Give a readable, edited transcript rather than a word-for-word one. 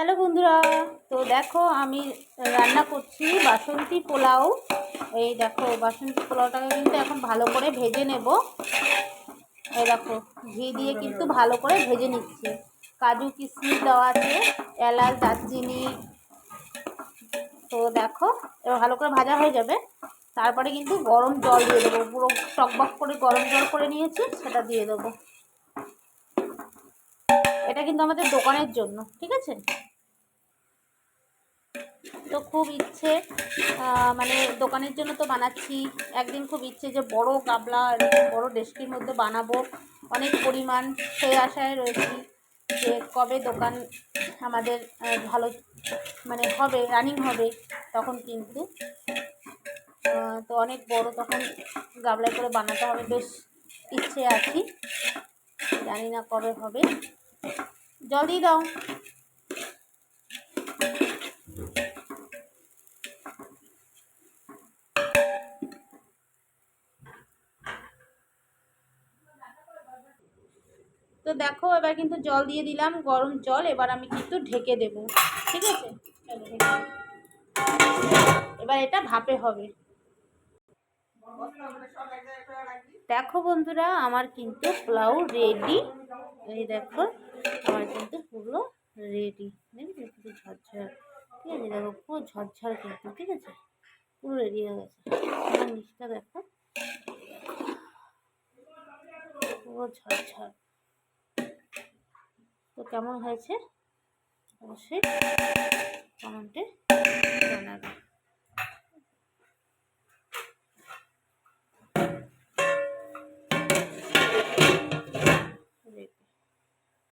Hello বন্ধুরা, তো দেখো আমি রান্না করছি বাসন্তী পোলাও। এই দেখো বাসন্তী পোলাওটাকে কিন্তু এখন ভালো করে ভেজে নেব। এই দেখো ঘি দিয়ে কিন্তু ভালো করে ভেজে নিচ্ছি। কাজু কিশমিশ দেওয়া আছে, এলাচ, দারচিনি। তো দেখো এবার ভালো করে ভাজা হয়ে যাবে। তারপরে কিন্তু গরম জল দিয়ে দেবো, পুরো টকবক করে গরম জল করে নিয়েছি, সেটা দিয়ে দেবো। এটা কিন্তু আমাদের দোকানের জন্য, ঠিক আছে? তো খুব ইচ্ছে, মানে দোকানের জন্য তো বানাচ্ছি। একদিন খুব ইচ্ছে যে বড় গাবলা বড় ডেস্কির মধ্যে বানাবো অনেক পরিমাণ। সেই আশায় রয়েছি যে কবে দোকান আমাদের ভালো মানে হবে, রানিং হবে তখন কিন্তু। তো অনেক বড় তখন গাবলায় করে বানাতে হবে, বেশ ইচ্ছে আছি, জানি না কবে হবে। জল দিয়ে দাও। তো দেখো এবার কিন্তু জল দিয়ে দিলাম, গরম জল। এবার আমি কিন্তু ঢেকে দেব, ঠিক আছে? এবার এটা ভাপে হবে। দেখো বন্ধুরা, আমার কিন্তু পোলাও রেডি। এই দেখো আমার কিন্তু পুরো রেডি, দেখবে পুরো ঝরঝর, ঠিক আছে? দেখো পুরো ঝরঝর কিন্তু, ঠিক আছে? পুরো রেডি হয়ে গেছে। আমার নিচটা দেখো পুরো ঝরঝর। তো কেমন হয়েছে অবশ্যই কমেন্টে জানাবে।